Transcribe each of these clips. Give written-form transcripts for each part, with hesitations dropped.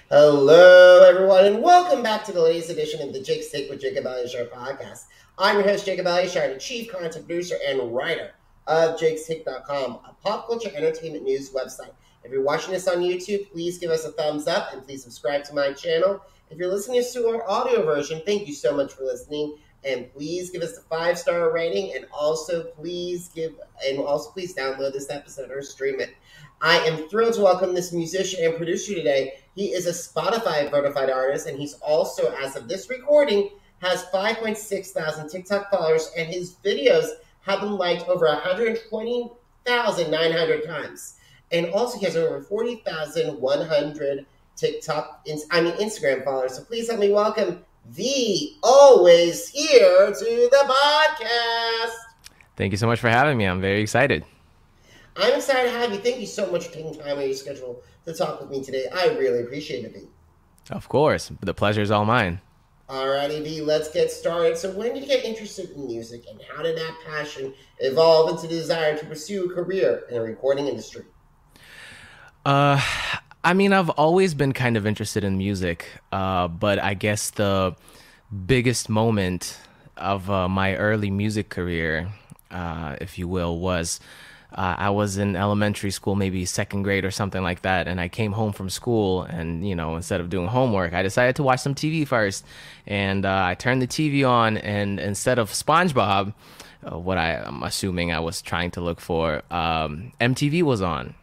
Hello, everyone, and welcome back to the latest edition of the Jake's Take with Jacob Elyachar Podcast. I'm your host, Jacob Elyachar, the chief content producer and writer of JakesTake.com, a pop culture entertainment news website. If you're watching this on YouTube, please give us a thumbs up and please subscribe to my channel. If you're listening to our audio version, thank you so much for listening, and please give us a 5-star rating, and also please download this episode or stream it. I am thrilled to welcome this musician and producer today. He is a Spotify verified artist, and he's also, as of this recording, has 5.6 thousand TikTok followers, and his videos have been liked over 120,900 times. And also, he has over 40,100 Instagram followers. So please help me welcome VeeAlwaysHere to the podcast. Thank you so much for having me. I'm very excited. I'm excited to have you. Thank you so much for taking time out of your schedule to talk with me today. I really appreciate it, V. Of course. The pleasure is all mine. Alrighty, V, let's get started. So when did you get interested in music, and how did that passion evolve into the desire to pursue a career in the recording industry? I've always been kind of interested in music, but I guess the biggest moment of my early music career, if you will, was I was in elementary school, maybe second grade or something like that, and I came home from school, and instead of doing homework, I decided to watch some TV first, and I turned the TV on, and instead of SpongeBob, what I'm assuming I was trying to look for, MTV was on,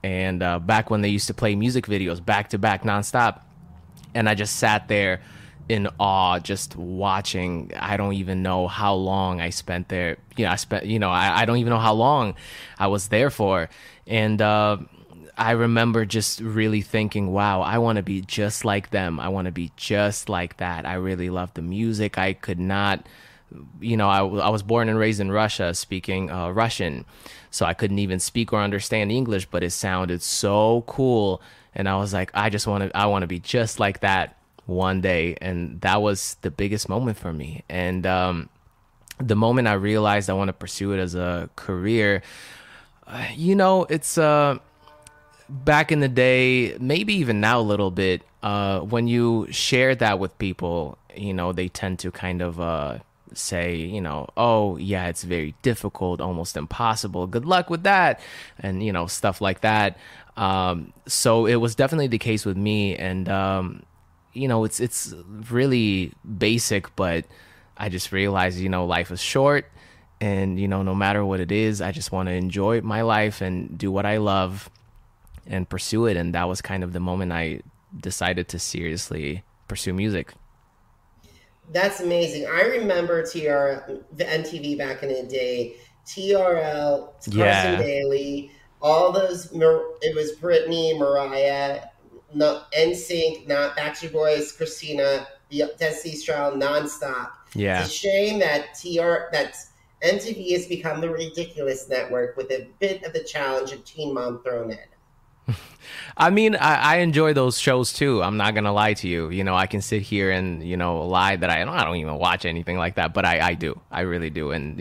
and back when they used to play music videos back to back nonstop, and I just sat there in awe, just watching. I don't even know how long I spent there. I don't even know how long I was there for. And I remember just really thinking, wow, I want to be just like them. I want to be just like that. I really love the music. I could not, I was born and raised in Russia, speaking Russian. So I couldn't even speak or understand English, but it sounded so cool. And I was like, I want to be just like that one day. And that was the biggest moment for me. And the moment I realized I want to pursue it as a career, it's back in the day, maybe even now a little bit, when you share that with people, they tend to kind of say, oh yeah, it's very difficult, almost impossible, good luck with that, and stuff like that. So it was definitely the case with me. And it's really basic, but I just realized, life is short, and, no matter what it is, I just want to enjoy my life and do what I love and pursue it. And that was kind of the moment I decided to seriously pursue music. That's amazing. I remember the MTV back in the day, TRL, Carson Daly, all those, it was Britney, Mariah, NSYNC, not Backstreet Boys, Christina, Destiny's Child, nonstop. Yeah. It's a shame that MTV has become the ridiculous network with a bit of the challenge of Teen Mom thrown in. I enjoy those shows too. I'm not gonna lie to you. I can sit here and lie that I don't even watch anything like that, but I do. I really do, and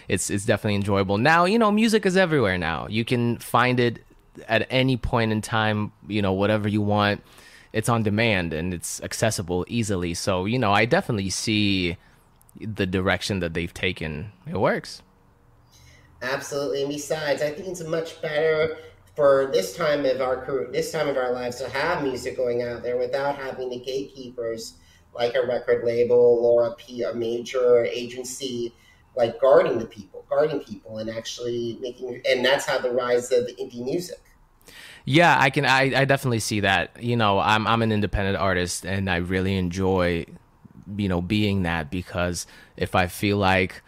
it's definitely enjoyable. Now music is everywhere now. You can find it at any point in time. Whatever you want, it's on demand and it's accessible easily. So I definitely see the direction that they've taken. It works. Absolutely. And besides, I think it's much better for this time of our career, this time of our lives, to have music going out there without having the gatekeepers like a record label or a major agency like guarding people and actually and that's how the rise of indie music. Yeah, I definitely see that. I'm an independent artist, and I really enjoy being that, because if I feel like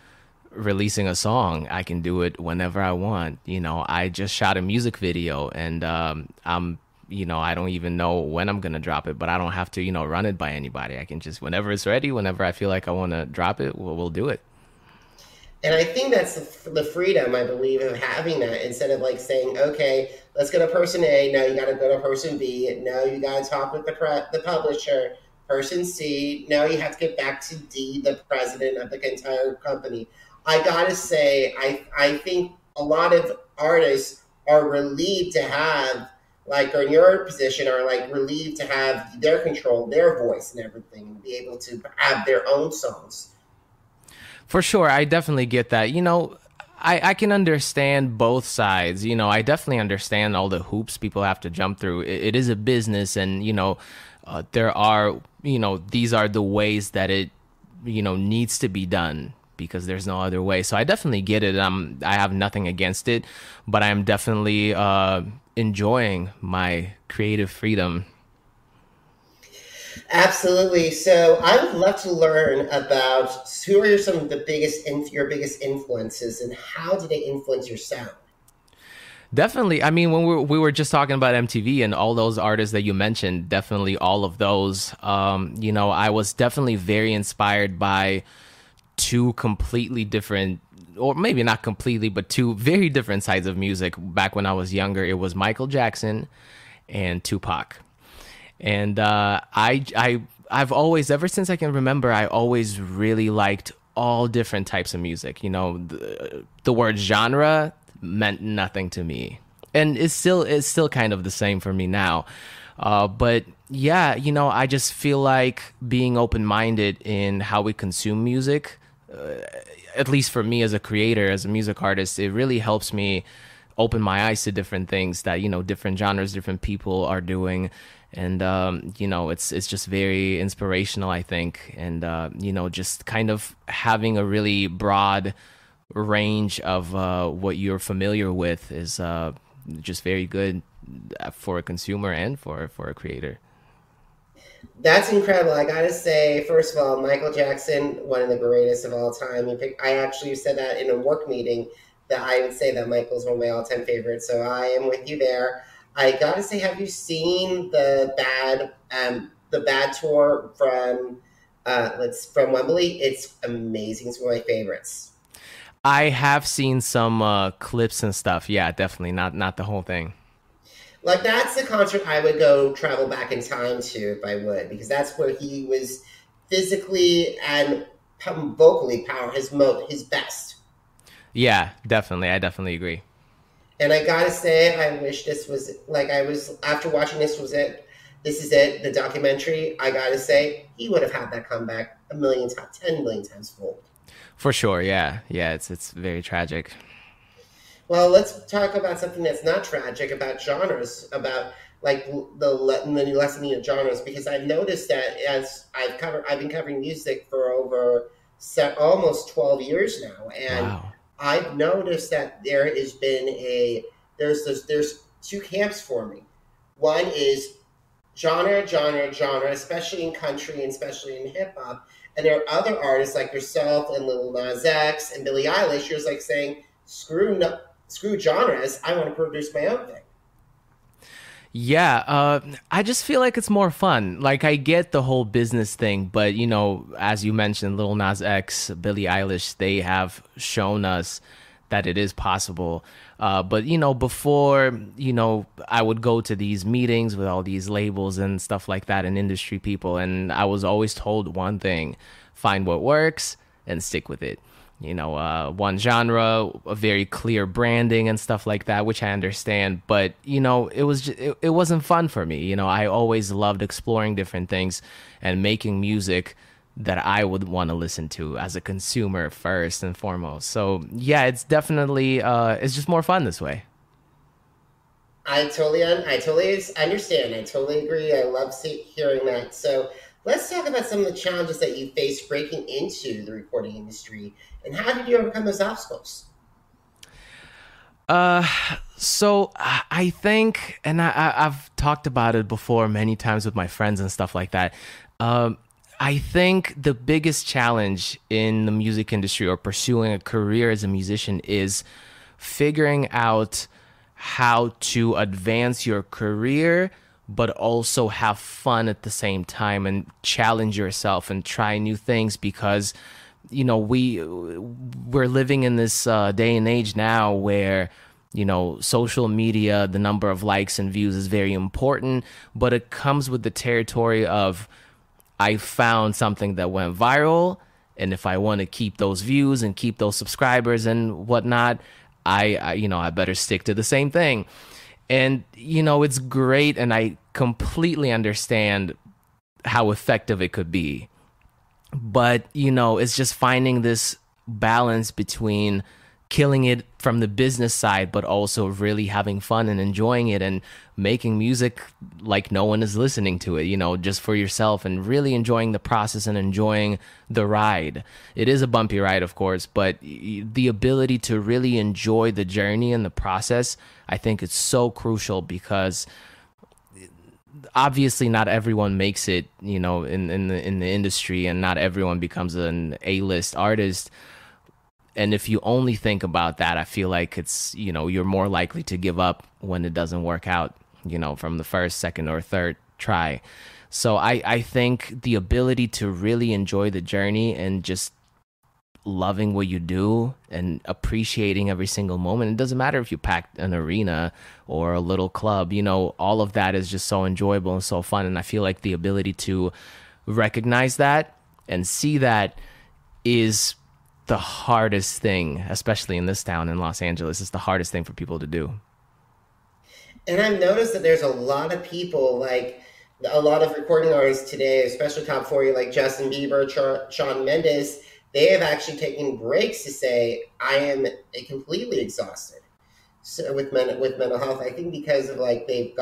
releasing a song, I can do it whenever I want. I just shot a music video, and I don't even know when I'm gonna drop it, but I don't have to run it by anybody. I can just, whenever it's ready, whenever I feel like I want to drop it, we'll do it. And I think that's the freedom, I believe, of having that, instead of like saying, okay, let's go to person A, no, you got to go to person B, no, you got to talk with the publisher, person C, no, you have to get back to D, the president of the entire company. I got to say, I think a lot of artists are relieved to have like, or in your position, are like relieved to have their control, their voice and everything, and be able to have their own songs. For sure, I definitely get that. I can understand both sides. I definitely understand all the hoops people have to jump through. It is a business, and there are these are the ways that it needs to be done, because there's no other way. So I definitely get it. I have nothing against it, but I'm definitely enjoying my creative freedom. Absolutely. So I would love to learn about who are some of the your biggest influences, and how do they influence your sound? Definitely. I mean, when we were just talking about MTV and all those artists that you mentioned, definitely all of those. I was definitely very inspired by two completely different, or maybe not completely, but two very different sides of music. Back when I was younger, it was Michael Jackson and Tupac. And I've always, ever since I can remember, I always really liked all different types of music. The word genre meant nothing to me, and it's still kind of the same for me now. But yeah, I just feel like being open-minded in how we consume music, at least for me as a creator, as a music artist, it really helps me open my eyes to different things that different genres, different people are doing. And it's just very inspirational, I think. And just kind of having a really broad range of what you're familiar with is just very good for a consumer and for a creator. That's incredible. I gotta say, first of all, Michael Jackson, one of the greatest of all time. I actually said that in a work meeting, that I would say that Michael's one of my all-time favorites. So I am with you there. I gotta say, have you seen the Bad tour from Wembley? It's amazing. It's one of my favorites. I have seen some clips and stuff. Yeah, definitely not the whole thing. Like, that's the concert I would go travel back in time to if I would, because that's where he was physically and vocally his best. Yeah, definitely. I definitely agree. And I gotta say, I wish this was after watching This Is It, the documentary. I gotta say, he would have had that comeback 10 million times fold. For sure, yeah. It's very tragic. Well, let's talk about something that's not tragic, about genres, about like the new lessening of genres, because I've noticed that as I've been covering music for over almost 12 years now, and wow. I've noticed that there's two camps forming. One is genre, especially in country and especially in hip hop. And there are other artists like yourself and Lil Nas X and Billie Eilish who's like saying, screw genres, I want to produce my own thing. Yeah, I just feel like it's more fun. Like, I get the whole business thing, but, as you mentioned, Lil Nas X, Billie Eilish, they have shown us that it is possible. But, before, I would go to these meetings with all these labels and stuff like that and industry people, and I was always told one thing: find what works and stick with it. One genre, a very clear branding and stuff like that, which I understand. But, it wasn't fun for me. I always loved exploring different things and making music that I would want to listen to as a consumer first and foremost. So, yeah, it's definitely, it's just more fun this way. I totally understand. I totally agree. I love hearing that. So let's talk about some of the challenges that you faced breaking into the recording industry, and how did you overcome those obstacles? So I think, and I've talked about it before many times with my friends and stuff like that. I think the biggest challenge in the music industry or pursuing a career as a musician is figuring out how to advance your career, but also have fun at the same time and challenge yourself and try new things, because we're living in this day and age now where social media, the number of likes and views is very important, but it comes with the territory of, I found something that went viral, and if I want to keep those views and keep those subscribers and whatnot, I better stick to the same thing. And, you know, it's great, and I completely understand how effective it could be. But, you know, it's just finding this balance between killing it from the business side, but also really having fun and enjoying it and making music like no one is listening to it, you know, just for yourself, and really enjoying the process and enjoying the ride. It is a bumpy ride, of course, but the ability to really enjoy the journey and the process, I think it's so crucial, because obviously not everyone makes it, you know, in the industry, and not everyone becomes an A-list artist. And if you only think about that, I feel like it's, you know, you're more likely to give up when it doesn't work out, you know, from the first, second, or third try. So I think the ability to really enjoy the journey and just loving what you do and appreciating every single moment. It doesn't matter if you packed an arena or a little club, you know, all of that is just so enjoyable and so fun. And I feel like the ability to recognize that and see that is the hardest thing, especially in this town in Los Angeles. It's the hardest thing for people to do. And I've noticed that there's a lot of people, like a lot of recording artists today, especially top 40, like Justin Bieber, Shawn Mendes, they have actually taken breaks to say, I am completely exhausted. So with mental health, I think because of like they've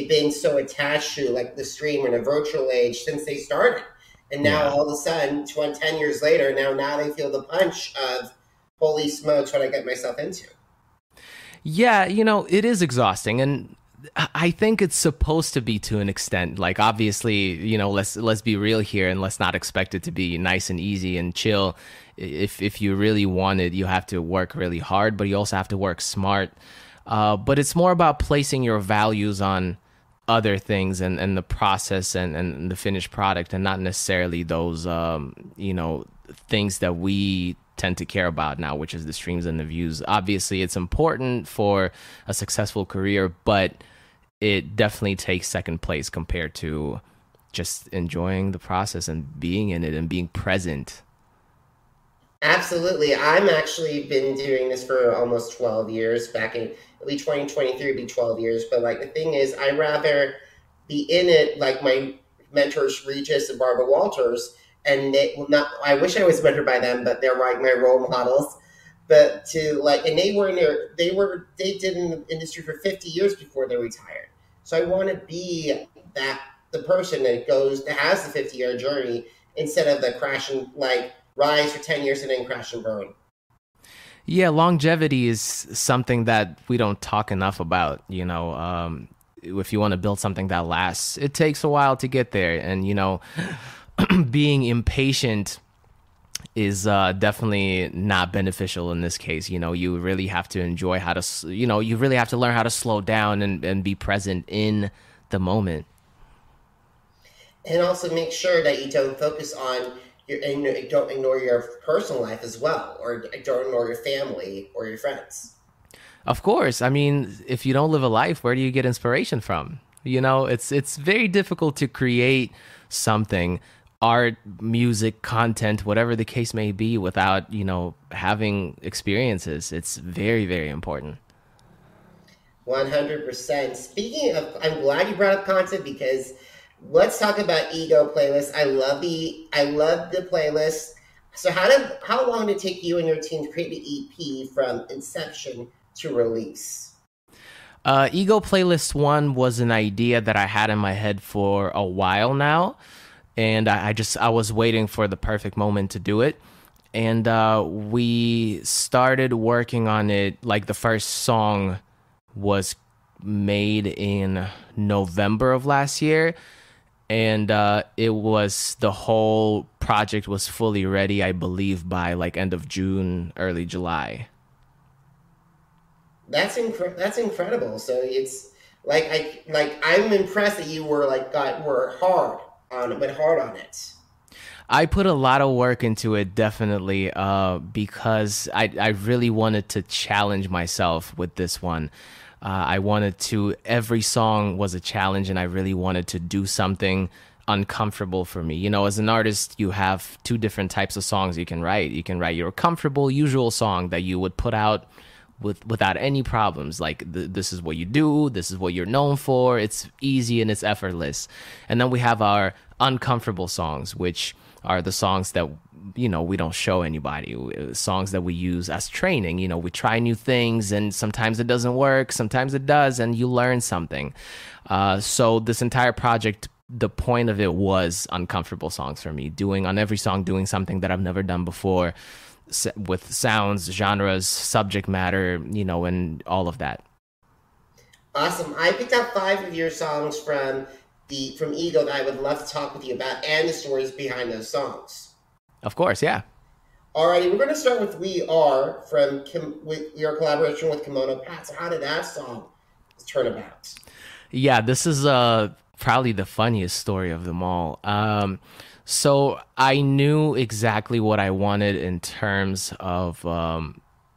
been so attached to like the stream and a virtual age since they started. And now all of a sudden, 10 years later, now they feel the punch of, holy smokes, what I get myself into. Yeah, you know, it is exhausting. And I think it's supposed to be to an extent. Like, obviously, you know, let's be real here, and let's not expect it to be nice and easy and chill. If you really want it, you have to work really hard, but you also have to work smart. But it's more about placing your values on other things and the process and the finished product, and not necessarily those, you know, things that we tend to care about now, which is the streams and the views. Obviously, it's important for a successful career, but it definitely takes second place compared to just enjoying the process and being in it and being present. Absolutely. I'm actually been doing this for almost 12 years. Back in, it'll be 2023, it'll be 12 years. But like the thing is, I rather be in it like my mentors, Regis and Barbara Walters, and they will not, I wish I was mentored by them, but they're like my role models. But to like, and they did in the industry for 50 years before they retired. So I want to be the person that has the 50-year journey instead of the crash and like rise for 10 years and then crash and burn. Yeah, longevity is something that we don't talk enough about. You know, if you want to build something that lasts, it takes a while to get there. And, you know, being impatient is definitely not beneficial in this case. You know, you really have to enjoy how to, you know, you really have to learn how to slow down and be present in the moment. And also make sure that you don't focus on and don't ignore your personal life as well, or don't ignore your family or your friends. Of course. I mean, if you don't live a life, where do you get inspiration from? You know, it's very difficult to create something, art, music, content, whatever the case may be, without, you know, having experiences. It's very, very important. 100%. Speaking of, I'm glad you brought up content, because let's talk about Ego playlist. I love the playlist. So how long did it take you and your team to create the EP from inception to release? Ego Playlist 1 was an idea that I had in my head for a while now, and I was waiting for the perfect moment to do it. And we started working on it, like the first song was made in November of last year. And the whole project was fully ready, I believe, by like end of June, early July. That's incredible. So it's I'm impressed that you went hard on it. I put a lot of work into it, definitely, because I really wanted to challenge myself with this one. Every song was a challenge, and I really wanted to do something uncomfortable for me. You know, as an artist, you have two different types of songs you can write. You can write your comfortable, usual song that you would put out without any problems. Like this is what you do, this is what you're known for. It's easy and it's effortless. And then we have our uncomfortable songs, which are the songs that we don't show anybody, songs that we use as training. We try new things, and sometimes it doesn't work, sometimes it does, and you learn something. So this entire project, the point of it was uncomfortable songs for me, on every song doing something that I've never done before, with sounds, genres, subject matter, and all of that. Awesome. I picked out 5 of your songs from Ego that I would love to talk with you about, and the stories behind those songs. Of course, yeah. Alrighty, we're going to start with We Are with your collaboration with Kimono Pat. So how did that song turn about? Yeah, this is probably the funniest story of them all. So I knew exactly what I wanted in terms of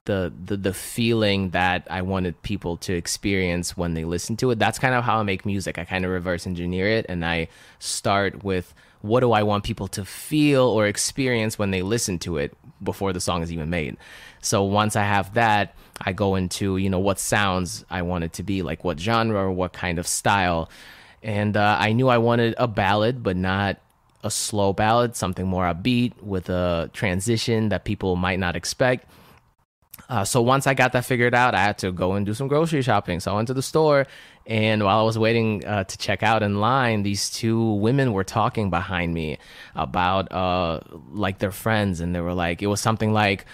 the feeling that I wanted people to experience when they listen to it. That's kind of how I make music. I kind of reverse engineer it, and I start with, what do I want people to feel or experience when they listen to it before the song is even made? So once I have that, I go into, what sounds I want it to be, like what genre or what kind of style. And I knew I wanted a ballad, but not a slow ballad, something more upbeat with a transition that people might not expect. So once I got that figured out, I had to go and do some grocery shopping. So I went to the store, and while I was waiting to check out in line, these 2 women were talking behind me about like their friends, and they were like, it was something like,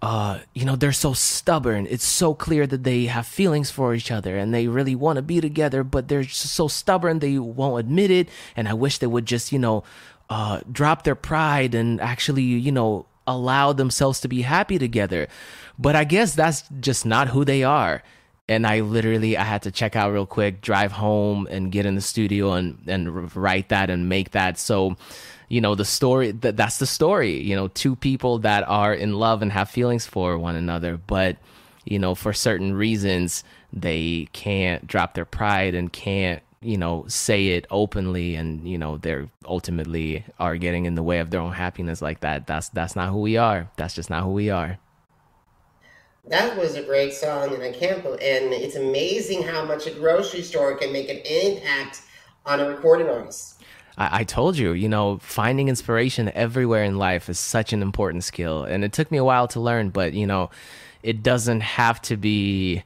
they're so stubborn. It's so clear that they have feelings for each other and they really want to be together, but they're just so stubborn they won't admit it. And I wish they would just, drop their pride and actually, allow themselves to be happy together. But I guess that's just not who they are. And I had to check out real quick, drive home, and get in the studio and write that and make that. So, the story, that's the story, 2 people that are in love and have feelings for one another, but, for certain reasons, they can't drop their pride and can't, say it openly, and, they're ultimately are getting in the way of their own happiness like that. That's not who we are. That's just not who we are. That was a great song, and and it's amazing how much a grocery store can make an impact on a recording artist. I told you, finding inspiration everywhere in life is such an important skill, and it took me a while to learn, but, it doesn't have to be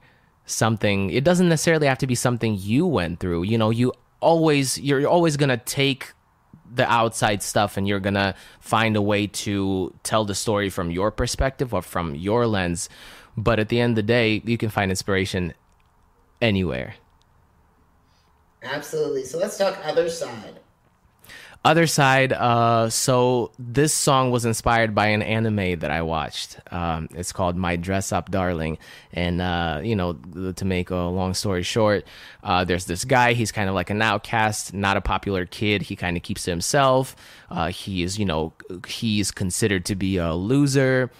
something, it doesn't necessarily have to be something you went through. You're always going to take the outside stuff, and you're going to find a way to tell the story from your perspective or from your lens. But at the end of the day, you can find inspiration anywhere. Absolutely. So let's talk Other Side. Other Side, so this song was inspired by an anime that I watched. It's called My Dress Up Darling. And, to make a long story short, there's this guy, he's kind of like an outcast, not a popular kid. He kind of keeps to himself. He's considered to be a loser.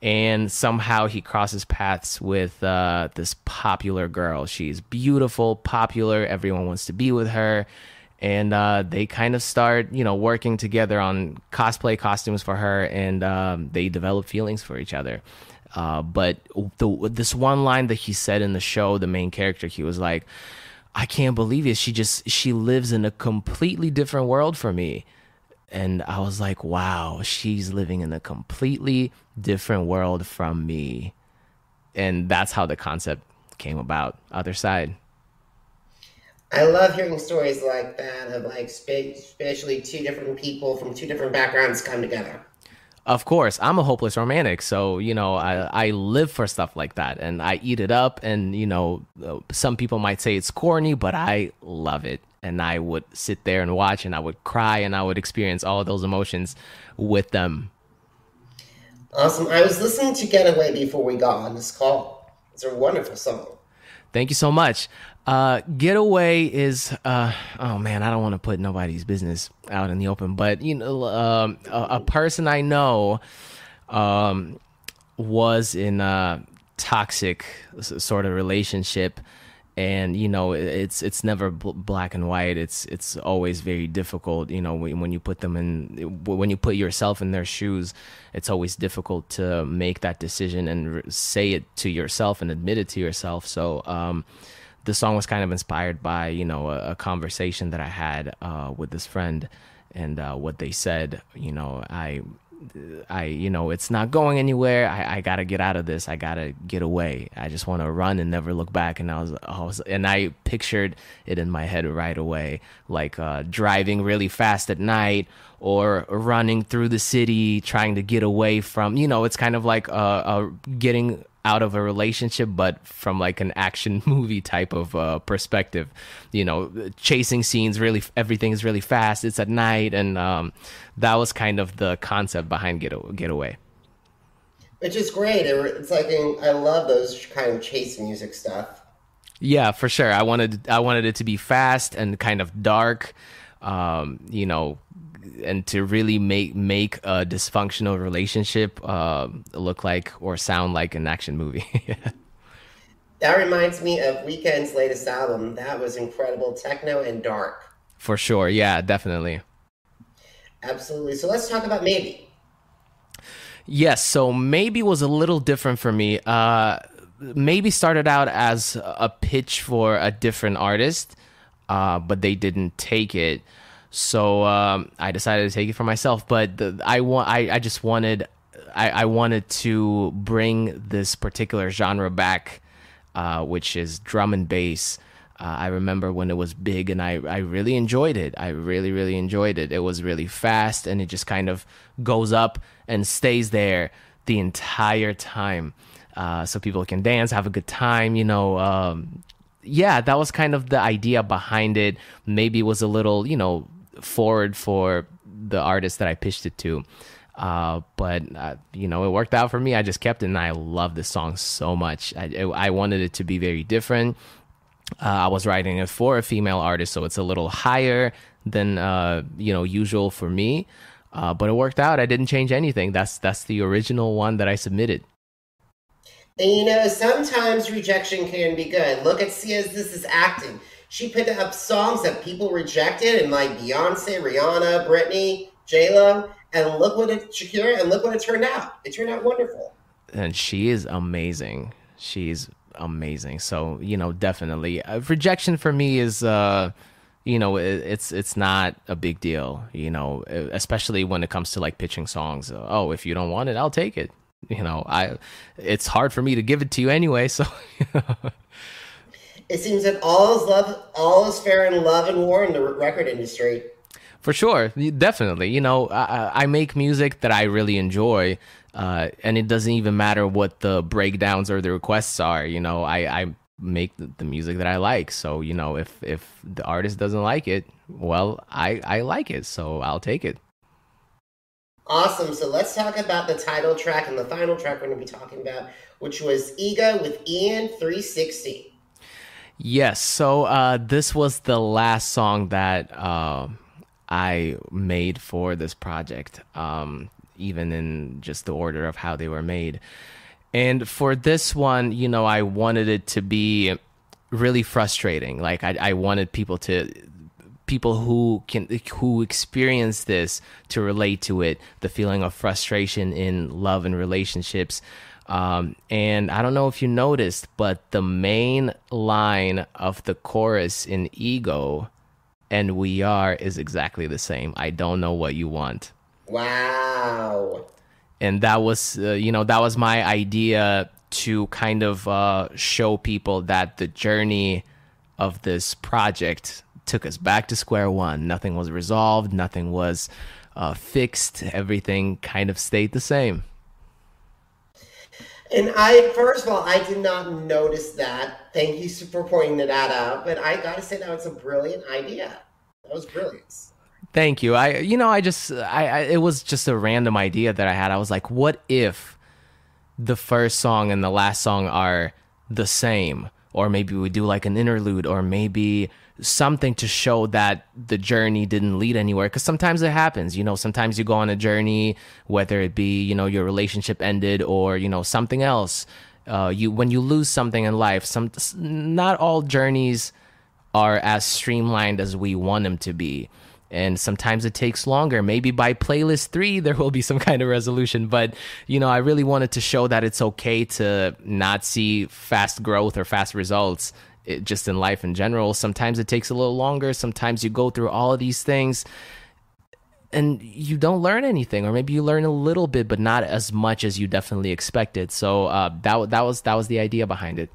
And somehow he crosses paths with this popular girl. She's beautiful, popular, everyone wants to be with her. And they kind of start, working together on cosplay costumes for her, and they develop feelings for each other. But this one line that he said in the show, the main character, he was like, I can't believe it. She lives in a completely different world for me. And I was like, wow, she's living in a completely different world from me. And that's how the concept came about, Other Side. I love hearing stories like that of especially 2 different people from 2 different backgrounds come together. Of course, I'm a hopeless romantic, so I live for stuff like that, and I eat it up. And some people might say it's corny, but I love it, and I would sit there and watch, and I would cry, and I would experience all of those emotions with them. Awesome. I was listening to Get Away before we got on this call. It's a wonderful song. Thank you so much. Get Away is, oh man, I don't want to put nobody's business out in the open, but a person I know was in a toxic sort of relationship, And it's never black and white. It's always very difficult. When you put them when you put yourself in their shoes, it's always difficult to make that decision and say it to yourself and admit it to yourself. So the song was kind of inspired by a conversation that I had with this friend, and what they said. It's not going anywhere. I gotta get out of this. I gotta get away. I just want to run and never look back. And I pictured it in my head right away, like driving really fast at night or running through the city, trying to get away from. It's kind of like getting out of a relationship, but from like an action movie type of perspective. Chasing scenes, really everything is really fast. It's at night, and that was kind of the concept behind Get Away. Which is great. It's like I love those kind of chase music stuff. Yeah, for sure. I wanted it to be fast and kind of dark, and to really make a dysfunctional relationship look like or sound like an action movie. That reminds me of Weeknd's latest album. That was incredible, techno and dark. For sure, yeah, definitely. Absolutely. So let's talk about Maybe. Yes, so Maybe was a little different for me. Maybe started out as a pitch for a different artist, but they didn't take it. So I decided to take it for myself. But I wanted to bring this particular genre back, which is drum and bass. I remember when it was big, and I really enjoyed it. I really, really enjoyed it. It was really fast, and it just kind of goes up and stays there the entire time. So people can dance, have a good time, yeah, that was kind of the idea behind it. Maybe it was a little, forward for the artist that I pitched it to. But it worked out for me. I just kept it, and I love this song so much. I wanted it to be very different. I was writing it for a female artist, so it's a little higher than usual for me. But it worked out. I didn't change anything. That's the original one that I submitted. And sometimes rejection can be good. Look at Sia's This Is Acting. She picked up songs that people rejected, and like Beyonce, Rihanna, Britney, J-Lo, and Shakira, and look what it turned out. It turned out wonderful. And she is amazing. She's amazing. So, definitely. Rejection for me is, it's not a big deal, especially when it comes to like pitching songs. If you don't want it, I'll take it. It's hard for me to give it to you anyway, so... It seems that all is fair in love and war in the record industry. For sure, definitely. I make music that I really enjoy, and it doesn't even matter what the breakdowns or the requests are. I make the music that I like. So, if the artist doesn't like it, well, I like it, so I'll take it. Awesome. So let's talk about the title track and the final track we're going to be talking about, which was Ego with Ian 360. Yes, so this was the last song that I made for this project, even in just the order of how they were made. And for this one, I wanted it to be really frustrating. Like I wanted people who experience this to relate to it, the feeling of frustration in love and relationships. And I don't know if you noticed, but the main line of the chorus in Ego and We Are is exactly the same. I don't know what you want. Wow. And that was, that was my idea to kind of show people that the journey of this project took us back to square one. Nothing was resolved. Nothing was fixed. Everything kind of stayed the same. And first of all, I did not notice that. Thank you for pointing that out. But I got to say that was a brilliant idea. That was brilliant. Thank you. It was just a random idea that I had. I was like, what if the first song and the last song are the same? Or maybe we do like an interlude, or maybe something to show that the journey didn't lead anywhere. Because sometimes it happens, sometimes you go on a journey, whether it be, your relationship ended or, something else. When you lose something in life, not all journeys are as streamlined as we want them to be. And sometimes it takes longer. Maybe by playlist 3, there will be some kind of resolution. But, I really wanted to show that it's okay to not see fast growth or fast results just in life in general. Sometimes it takes a little longer. Sometimes you go through all of these things and you don't learn anything, or maybe you learn a little bit, but not as much as you definitely expected. So that was the idea behind it.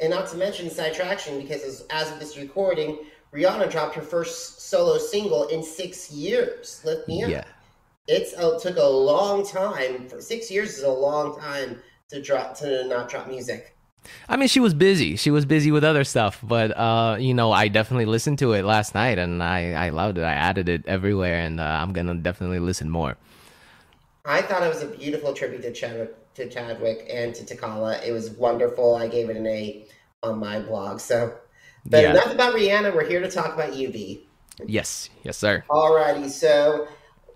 And not to mention Sidetraction, because as of this recording, Rihanna dropped her first solo single in 6 years. Lift Me Up. Yeah. It took a long time. 6 years is a long time to not drop music. I mean, she was busy. She was busy with other stuff, but I definitely listened to it last night, and I loved it. I added it everywhere, and I'm gonna definitely listen more. I thought it was a beautiful tribute to Chadwick and to Takala. It was wonderful. I gave it an A on my blog. But enough about Rihanna. We're here to talk about you, V. Yes, sir. Alrighty. So,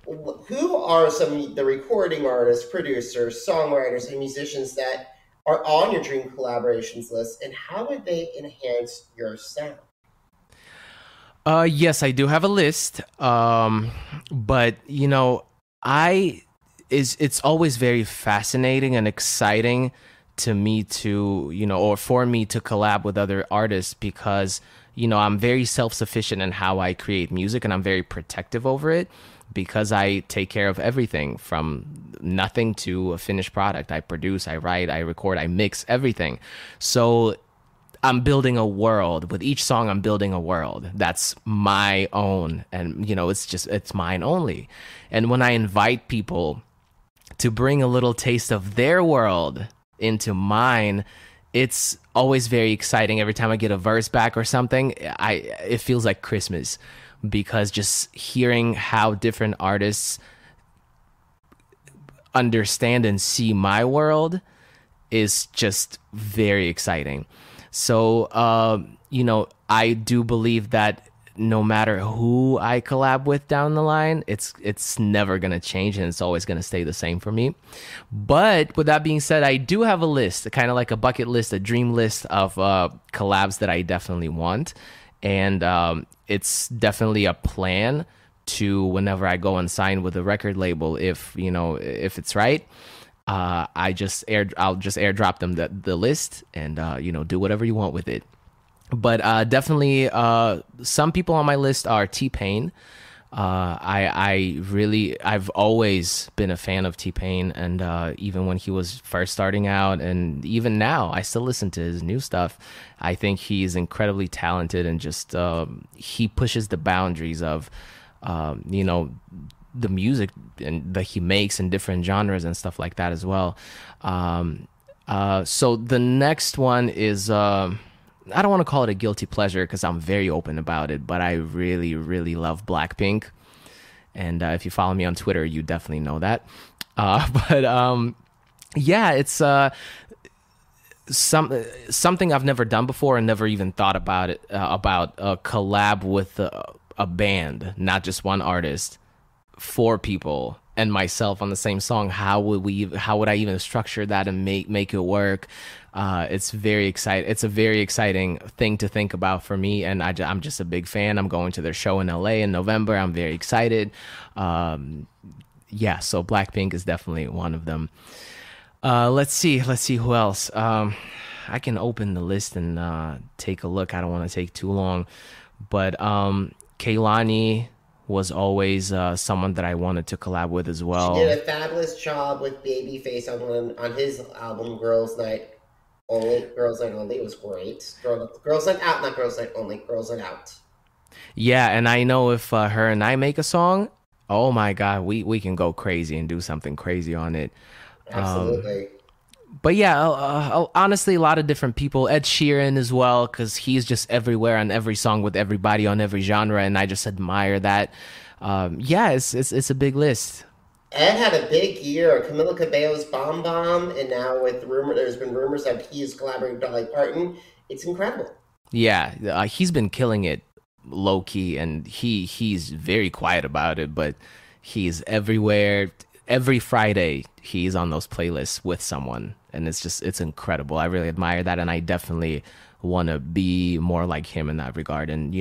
who are some of the recording artists, producers, songwriters, and musicians that are on your dream collaborations list, and how would they enhance your sound? Yes, I do have a list. But it's always very fascinating and exciting to me to, or for me to collab with other artists, because, I'm very self-sufficient in how I create music, and I'm very protective over it because I take care of everything from nothing to a finished product. I produce, I write, I record, I mix everything. So I'm building a world. With each song, I'm building a world that's my own. And, it's mine only. And when I invite people to bring a little taste of their world into mine, it's always very exciting. Every time I get a verse back or something, it feels like Christmas, because just hearing how different artists understand and see my world is just very exciting. So, I do believe that no matter who I collab with down the line, it's never going to change, and it's always going to stay the same for me. But with that being said, I do have a list, kind of like a bucket list, a dream list of collabs that I definitely want. And it's definitely a plan to, whenever I go and sign with a record label, if it's right, I'll just airdrop them the list, and do whatever you want with it. But definitely, some people on my list are T-Pain. I've always been a fan of T-Pain, and even when he was first starting out, and even now, I still listen to his new stuff. I think he's incredibly talented, and just he pushes the boundaries of the music and that he makes in different genres and stuff like that as well. So the next one is, I don't want to call it a guilty pleasure because I'm very open about it, but I really, really love Blackpink. And if you follow me on Twitter, you definitely know that. It's something I've never done before, and never even thought about it, about a collab with a band, not just one artist, 4 people and myself on the same song. How would I even structure that and make it work? It's very exciting. It's a very exciting thing to think about for me, and I'm just a big fan. I'm going to their show in LA in November. I'm very excited. So Blackpink is definitely one of them. Let's see who else. I can open the list and take a look. I don't want to take too long, but Kehlani was always someone that I wanted to collab with as well. She did a fabulous job with Babyface on his album Girls Night Only. Girls Night Only was great. Girls Night Out, not Girls Night Only. Girls Night Out. Yeah, and I know if her and I make a song, oh my God, we can go crazy and do something crazy on it. Absolutely. But yeah, honestly, a lot of different people. Ed Sheeran as well, because he's just everywhere on every song with everybody on every genre, and I just admire that. It's a big list. Ed had a big year. Camila Cabello's Bomb Bomb, and now there's been rumors that he is collaborating with Dolly Parton. It's incredible. Yeah, he's been killing it low key, and he's very quiet about it, but he's everywhere. every Friday he's on those playlists with someone, and it's incredible. I really admire that, and I definitely want to be more like him in that regard, and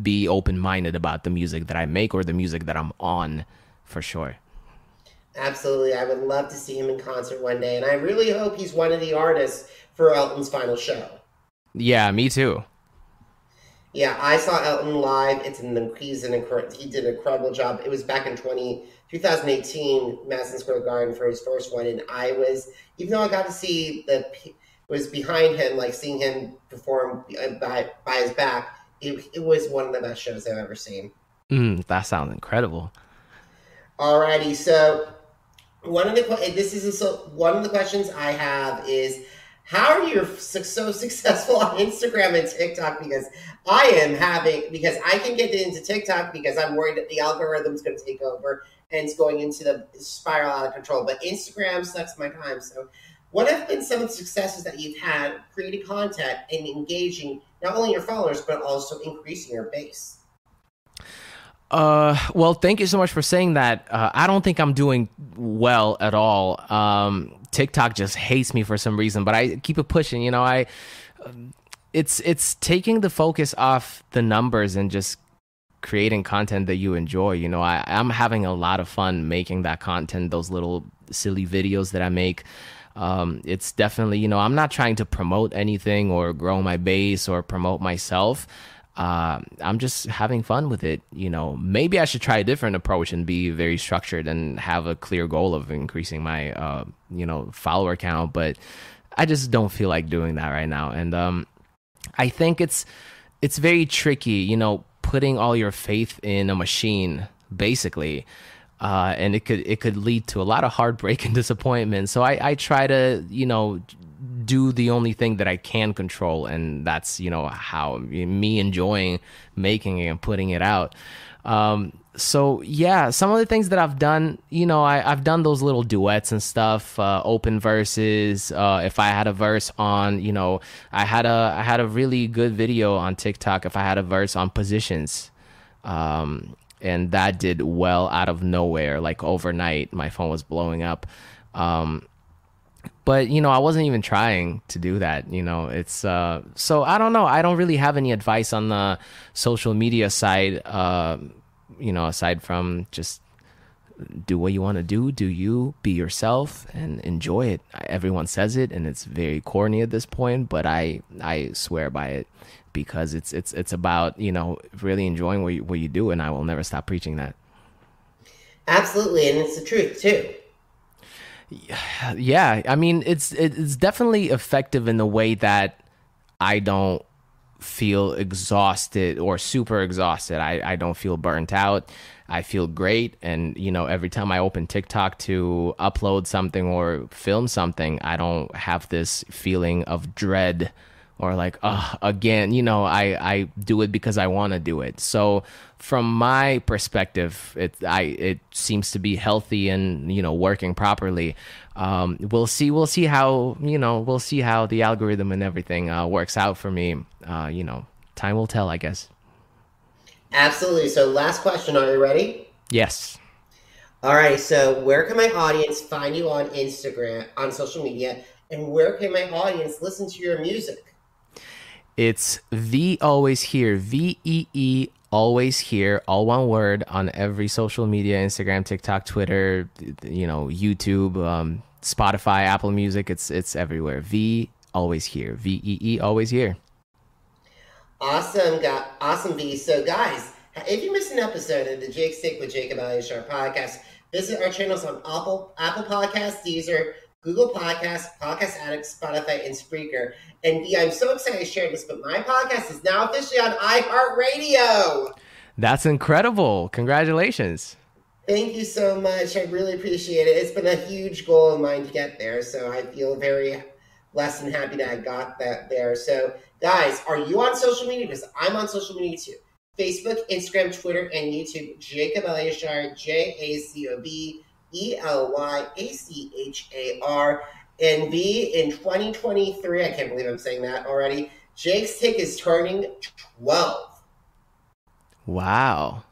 be open-minded about the music that I make or the music that I'm on, for sure. Absolutely. I would love to see him in concert one day, and I really hope he's one of the artists for Elton's final show. Yeah, me too. Yeah, I saw Elton live. He did an incredible job. It was back in 2018, Madison Square Garden for his first one, and even though I got to see was behind him, like seeing him perform by his back, it was one of the best shows I've ever seen. That sounds incredible. Alrighty, so one of the questions I have is, how are you so successful on Instagram and TikTok? Because because I can get into TikTok because I'm worried that the algorithm's going to take over and it's going into the spiral out of control. But Instagram sucks my time. So what have been some of the successes that you've had creating content and engaging not only your followers, but also increasing your base? Well, thank you so much for saying that. I don't think I'm doing well at all. TikTok just hates me for some reason, but I keep it pushing. It's taking the focus off the numbers and just creating content that you enjoy. I'm having a lot of fun making that content, those little silly videos that I make. It's definitely, I'm not trying to promote anything or grow my base or promote myself. I'm just having fun with it. Maybe I should try a different approach and be very structured and have a clear goal of increasing my, follower count, but I just don't feel like doing that right now. And, I think it's very tricky, putting all your faith in a machine, basically. And it could lead to a lot of heartbreak and disappointment. So I try to, do the only thing that I can control, and that's how me enjoying making it and putting it out. So yeah, some of the things that I've done, I've done those little duets and stuff, open verses. If I had a verse on, I had a really good video on TikTok. If I had a verse on positions, and that did well out of nowhere, like overnight, my phone was blowing up. But, I wasn't even trying to do that, it's, so I don't know. I don't really have any advice on the social media side, aside from just do what you want to do you, be yourself and enjoy it. Everyone says it and it's very corny at this point, but I swear by it because it's about, really enjoying what you do. And I will never stop preaching that. Absolutely. And it's the truth too. Yeah, I mean, it's definitely effective in the way that I don't feel exhausted or super exhausted. I don't feel burnt out. I feel great. And, every time I open TikTok to upload something or film something, I don't have this feeling of dread or like, again, I do it because I want to do it. So from my perspective, it seems to be healthy and, working properly. We'll see how the algorithm and everything works out for me. Time will tell, I guess. Absolutely. So last question. Are you ready? Yes. All right. So where can my audience find you on Instagram, on social media, and where can my audience listen to your music? It's VeeAlwaysHere, VEE Always Here, all one word, on every social media, Instagram, TikTok, Twitter, YouTube, Spotify, Apple Music. It's everywhere. VeeAlwaysHere, VEE Always Here. Awesome, V. So guys, if you missed an episode of the Jake Stick with Jacob Elyachar Podcast, visit our channels on Apple Podcasts, Deezer, Google Podcasts, Podcast Addict, Spotify, and Spreaker. And I'm so excited to share this, but my podcast is now officially on iHeartRadio. That's incredible. Congratulations. Thank you so much. I really appreciate it. It's been a huge goal of mine to get there, so I feel very blessed and happy that I got that there. So, guys, are you on social media? Because I'm on social media too. Facebook, Instagram, Twitter, and YouTube. Jacob Elyachar, JACOB ELYACHAR. And V, in 2023, I can't believe I'm saying that already, Jake's Tick is turning 12. Wow.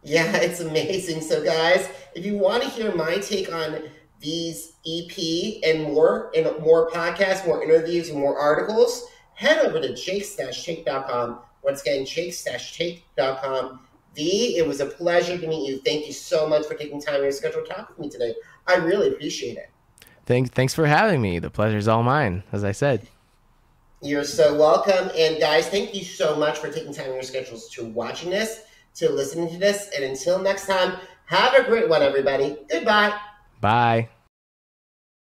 Yeah, it's amazing. So, guys, if you want to hear my take on these EP and more podcasts, more interviews, and more articles, head over to jakes-take.com. Once again, jakes-take.com. V, it was a pleasure to meet you. Thank you so much for taking time in your schedule to talk with me today. I really appreciate it. Thanks for having me. The pleasure's all mine, as I said. You're so welcome. And guys, thank you so much for taking time in your schedules to watching this, to listening to this. And until next time, have a great one, everybody. Goodbye. Bye.